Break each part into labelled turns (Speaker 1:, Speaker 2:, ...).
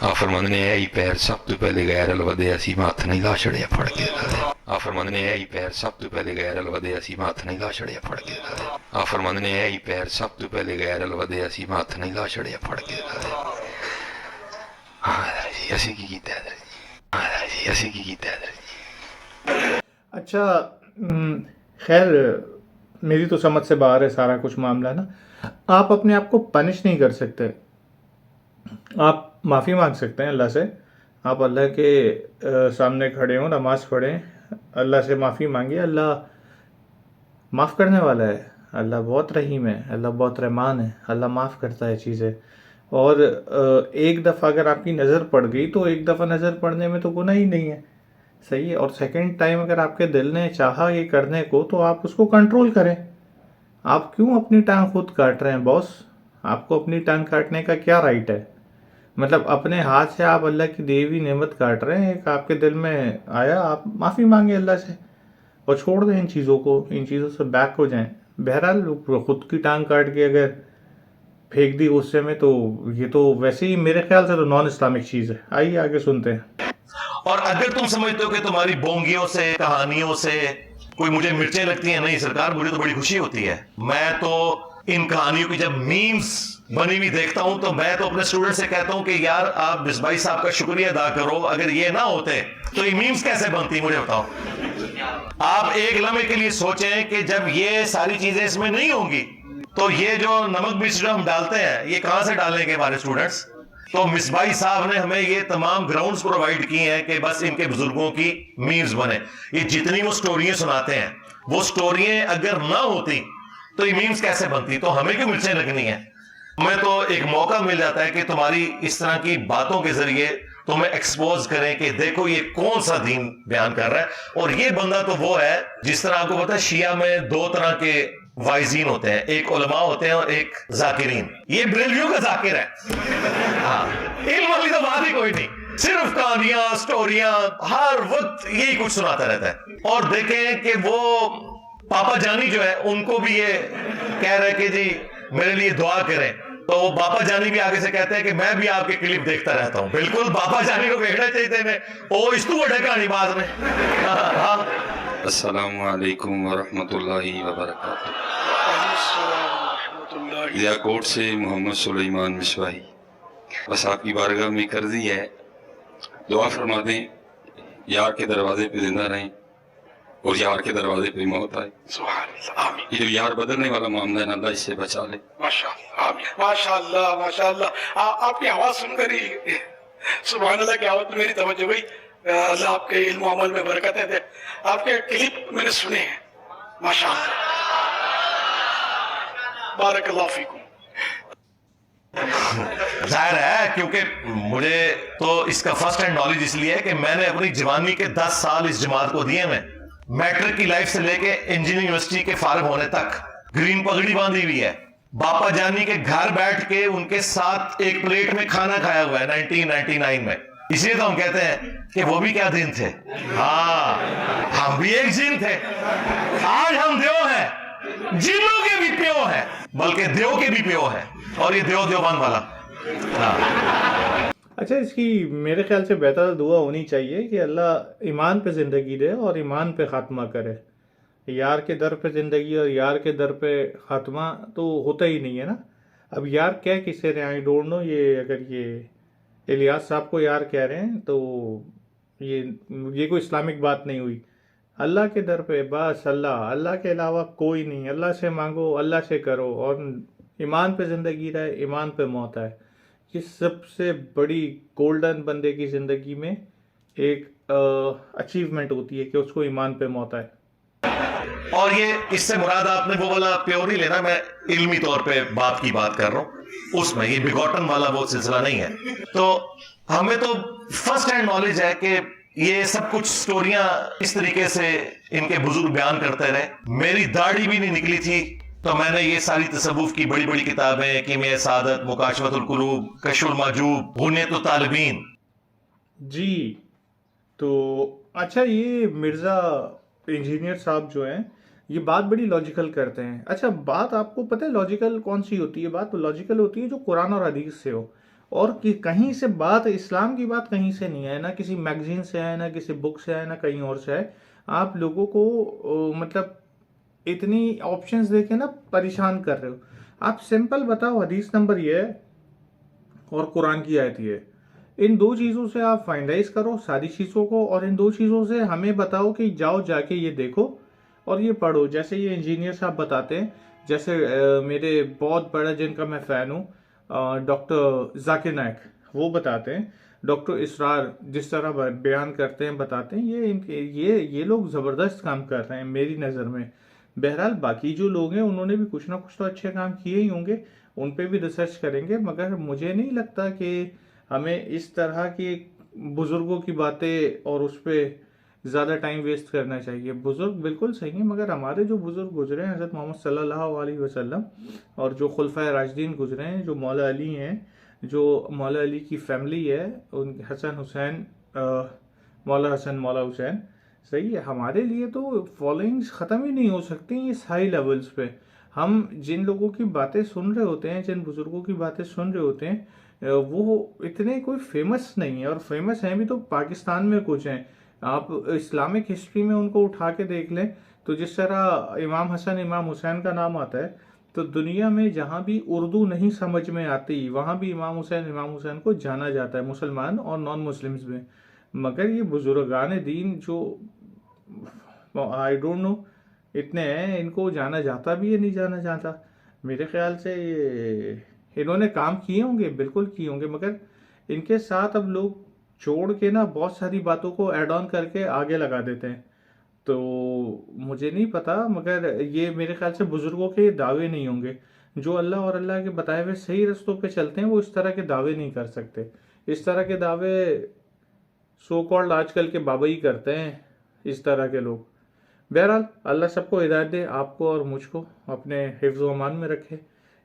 Speaker 1: آپ فرماندے نے اے پیر سب تو پہلے غیر الودے اسی ہاتھ نہیں لا چھڑیا پھڑ کے آپ فرماندے نے اے پیر سب تو پہلے غیر الودے اسی ہاتھ نہیں لا چھڑیا پھڑ کے آپ فرماندے نے اے پیر سب تو پہلے غیر الودے اسی ہاتھ نہیں لا چھڑیا پھڑ کے جی اسی کی کیتا ہے جی اسی کی کیتا ہے
Speaker 2: اچھا خیر میری تو سمجھ سے باہر ہے سارا کچھ معاملہ نا. آپ اپنے آپ کو پنش نہیں کر سکتے. آپ معافی مانگ سکتے ہیں اللہ سے. آپ اللہ کے سامنے کھڑے ہوں, نماز پڑھیں, اللہ سے معافی مانگیں. اللہ معاف کرنے والا ہے, اللہ بہت رحیم ہے, اللہ بہت رحمان ہے, اللہ معاف کرتا ہے چیزیں. اور ایک دفعہ اگر آپ کی نظر پڑ گئی تو ایک دفعہ نظر پڑنے میں تو گناہ ہی نہیں ہے, صحیح ہے. اور سیکنڈ ٹائم اگر آپ کے دل نے چاہا یہ کرنے کو تو آپ اس کو کنٹرول کریں. آپ کیوں اپنی ٹانگ خود کاٹ رہے ہیں باس؟ آپ کو اپنی ٹانگ کاٹنے کا کیا رائٹ ہے؟ مطلب اپنے ہاتھ سے آپ اللہ کی دی ہوئی نعمت کاٹ رہے ہیں. ایک آپ کے دل میں آیا, آپ معافی مانگیں اللہ سے اور چھوڑ دیں ان چیزوں کو, ان چیزوں سے بیک ہو جائیں. بہرحال خود کی ٹانگ کاٹ کے اگر پھینک دی غصے میں تو یہ تو ویسے ہی میرے خیال سے تو نان اسلامک چیز ہے. آئیے آگے سنتے ہیں.
Speaker 3: اور اگر تم سمجھتے ہو کہ تمہاری بونگیوں سے, کہانیوں سے کوئی مجھے مرچیں لگتی ہیں, نہیں سرکار, مجھے تو بڑی خوشی ہوتی ہے. میں تو ان کہانیوں کی جب میمز بنی ہوئی دیکھتا ہوں تو میں تو اپنے اسٹوڈنٹ سے کہتا ہوں کہ یار آپ مصباحی صاحب کا شکریہ ادا کرو, اگر یہ نہ ہوتے تو یہ میمز کیسے بنتی, مجھے بتاؤ. آپ ایک لمحے کے لیے سوچیں کہ جب یہ ساری چیزیں اس میں نہیں ہوں گی تو یہ جو نمک مرچ جو ہم ڈالتے ہیں یہ کہاں سے ڈالیں گے ہمارے اسٹوڈنٹس؟ تو مصباحی صاحب نے ہمیں یہ تمام گراؤنڈز پرووائڈ کی ہیں کہ بس ان کے بزرگوں کی میمز بنے. یہ جتنی وہ سٹوریاں سناتے ہیں, وہ سٹوریاں اگر نہ ہوتی تو یہ میمز کیسے بنتی؟ تو ہمیں کیوں مرچیں لگنی ہیں؟ ہمیں تو ایک موقع مل جاتا ہے کہ تمہاری اس طرح کی باتوں کے ذریعے تمہیں ایکسپوز کریں کہ دیکھو یہ کون سا دین بیان کر رہا ہے. اور یہ بندہ تو وہ ہے, جس طرح آپ کو پتا ہے شیعہ میں دو طرح کے وائزین ہوتے ہیں, ایک علماء ہوتے ہیں اور ایک ذاکرین. یہ بریلویوں کا ذاکر ہے. ہاں, علم والی تو بات ہی کوئی نہیں, صرف کہانیاں, سٹوریاں, ہر وقت یہی کچھ سناتا رہتا ہے. اور دیکھیں کہ وہ پاپا جانی جو ہے ان کو بھی یہ کہہ رہے کہ جی میرے لیے دعا کریں, تو وہ باپا جانی بھی آگے سے کہتے ہیں کہ میں بھی آپ کے کلپ دیکھتا رہتا ہوں. بالکل باپا جانی کو دیکھنا چاہیے میں, او اس تو بڑے کہانی باز میں.
Speaker 1: السلام علیکم ورحمۃ اللہ وبرکاتہ. ضیا کوٹ سے محمد سلیمان مصباحی. بس آپ کی بارگاہ میں قرضی ہے, دعا فرما دیں یار کے دروازے پہ زندہ رہیں اور یار کے دروازے پہ موت آئے.
Speaker 4: سبحان اللہ, آمین.
Speaker 1: یہ جو یار بدلنے والا معاملہ ہے نا, اللہ اس سے بچا لے.
Speaker 4: ماشاء اللہ, آمین. ماشاء اللہ, ماشاء اللہ. آپ کی آواز سن کر ہی سبحان اللہ کی آواز میری توجہ ہوئی. اللہ آپ کے علم و عمل میں برکتیں دے. آپ کے کلپ میں نے سنے ہیں, ماشاء اللہ, بارک اللہ فیکم.
Speaker 3: ظاہر ہے کیونکہ مجھے تو اس کا فرسٹ ہینڈ نالج اس لیے ہے کہ میں نے اپنی جوانی کے 10 سال اس جماعت کو دیے. میں میٹرک کی لائف سے لے کے انجینئرنگ یونیورسٹی کے فارغ ہونے تک گرین پگڑی باندھی ہوئی ہے. باپا جانی کے گھر بیٹھ کے ان کے ساتھ ایک پلیٹ میں کھانا کھایا ہوا ہے 1999 میں. اس لیے تو ہم کہتے ہیں کہ وہ بھی کیا دن تھے. ہاں, ہم بھی ایک جن تھے. آج ہم دیو ہیں, جنوں کے بھی پیو ہیں, بلکہ دیو کے بھی پیو ہیں, اور یہ دیوبند والا.
Speaker 2: اچھا, اس کی میرے خیال سے بہتر دعا ہونی چاہیے کہ اللہ ایمان پہ زندگی دے اور ایمان پہ خاتمہ کرے. یار کے در پہ زندگی اور یار کے در پہ خاتمہ تو ہوتا ہی نہیں ہے نا. اب یار کہہ کسے رہے ہیں آئی ڈونٹ نو. یہ اگر یہ الیاس صاحب کو یار کہہ رہے ہیں تو یہ کوئی اسلامک بات نہیں ہوئی. اللہ کے در پہ بس اللہ کے علاوہ کوئی نہیں. اللہ سے مانگو, اللہ سے کرو, اور ایمان پہ زندگی رہے, ایمان پہ موت آئے. یہ سب سے بڑی گولڈن بندے کی زندگی میں ایک اچیومنٹ ہوتی ہے کہ اس کو ایمان پہ موت آئے.
Speaker 3: اور یہ اس سے مراد آپ نے وہ والا پیور ہی لینا, میں علمی طور پہ باپ کی بات کر رہا ہوں, اس میں یہ بگوٹن والا وہ سلسلہ نہیں ہے. تو ہمیں تو فرسٹ ہینڈ نالج ہے کہ یہ سب کچھ سٹوریاں اس طریقے سے ان کے بزرگ بیان کرتے رہے. میری داڑھی بھی نہیں نکلی تھی تو میں نے یہ ساری تصوف کی بڑی بڑی کتابیں, کیمیائے سعادت, مکاشفۃ القلوب, کشف المحجوب, غنیۃ الطالبین.
Speaker 2: جی تو اچھا, یہ مرزا انجینئر صاحب جو ہیں یہ بات بڑی لاجیکل کرتے ہیں. اچھا, بات آپ کو پتہ ہے لاجیکل کون سی ہوتی ہے؟ بات لاجیکل ہوتی ہے جو قرآن اور حدیث سے ہو. اور کہیں سے بات اسلام کی بات کہیں سے نہیں ہے، نہ کسی میگزین سے ہے، نہ کسی بک سے ہے، نہ کہیں اور سے ہے. آپ لوگوں کو مطلب اتنی آپشنز دے کے نا پریشان کر رہے ہو. آپ سمپل بتاؤ، حدیث نمبر یہ ہے اور قرآن کی آیت یہ ہے، ان دو چیزوں سے آپ فائنڈائز کرو ساری چیزوں کو، اور ان دو چیزوں سے ہمیں بتاؤ کہ جاؤ جا کے یہ دیکھو اور یہ پڑھو. جیسے یہ انجینئر صاحب بتاتے ہیں، جیسے میرے بہت بڑا جن کا میں فین ہوں ڈاکٹر ذاکر نائک، وہ بتاتے ہیں. ڈاکٹر اسرار جس طرح بیان کرتے ہیں بتاتے ہیں، یہ لوگ زبردست کام کر رہے ہیں میری نظر میں. بہرحال باقی جو لوگ ہیں انہوں نے بھی کچھ نہ کچھ تو اچھے کام کیے ہی ہوں گے، ان پہ بھی ریسرچ کریں گے. مگر مجھے نہیں لگتا کہ ہمیں اس طرح کی بزرگوں کی باتیں اور اس پہ زیادہ ٹائم ویسٹ کرنا چاہیے. بزرگ بالکل صحیح ہیں، مگر ہمارے جو بزرگ گزرے ہیں حضرت محمد صلی اللہ علیہ وسلم، اور جو خلفائے راشدین گزرے ہیں، جو مولا علی ہیں، جو مولا علی کی فیملی ہے، ان حسن حسین، مولا حسن مولا حسین، صحیح ہے. ہمارے لیے تو فالوئنگز ختم ہی نہیں ہو سکتی اس ہائی لیولز پہ. ہم جن لوگوں کی باتیں سن رہے ہوتے ہیں، جن بزرگوں کی باتیں سن رہے ہوتے ہیں، وہ اتنے کوئی فیمس نہیں ہیں، اور فیمس ہیں بھی تو پاکستان میں کچھ ہیں. آپ اسلامک ہسٹری میں ان کو اٹھا کے دیکھ لیں تو جس طرح امام حسن امام حسین کا نام آتا ہے، تو دنیا میں جہاں بھی اردو نہیں سمجھ میں آتی وہاں بھی امام حسین کو جانا جاتا ہے، مسلمان اور نان مسلمز میں. مگر یہ بزرگان دین جو آئی ڈونٹ نو اتنے ہیں، ان کو جانا جاتا بھی ہے نہیں جانا جاتا. میرے خیال سے انہوں نے کام کیے ہوں گے، بالکل کیے ہوں گے، مگر ان کے ساتھ اب لوگ چھوڑ کے نا بہت ساری باتوں کو ایڈ آن کر کے آگے لگا دیتے ہیں. تو مجھے نہیں پتا، مگر یہ میرے خیال سے بزرگوں کے دعوے نہیں ہوں گے. جو اللہ اور اللہ کے بتائے ہوئے صحیح رستوں پہ چلتے ہیں وہ اس طرح کے دعوے نہیں کر سکتے. اس طرح کے دعوے سو کالڈ آج کل کے بابا ہی کرتے ہیں، اس طرح کے لوگ. بہرحال اللہ سب کو ہدایت دے، آپ کو اور مجھ کو اپنے حفظ و امان میں رکھے،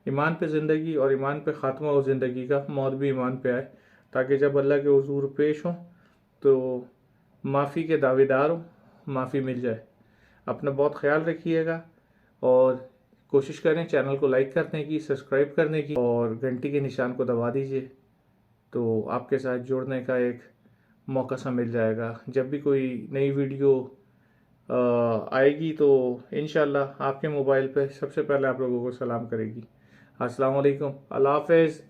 Speaker 2: ایمان پہ زندگی اور ایمان پہ خاتمہ ہو زندگی کا، موت بھی ایمان پہ آئے، تاکہ جب اللہ کے حضور پیش ہوں تو معافی کے دعوے دار ہوں، معافی مل جائے. اپنا بہت خیال رکھیے گا، اور کوشش کریں چینل کو لائک کرنے کی، سبسکرائب کرنے کی، اور گھنٹی کے نشان کو دبا دیجئے، تو آپ کے ساتھ جڑنے کا ایک موقع سا مل جائے گا. جب بھی کوئی نئی ویڈیو آئے گی تو انشاءاللہ آپ کے موبائل پہ سب سے پہلے آپ لوگوں کو سلام کرے گی. السلام علیکم، اللہ حافظ.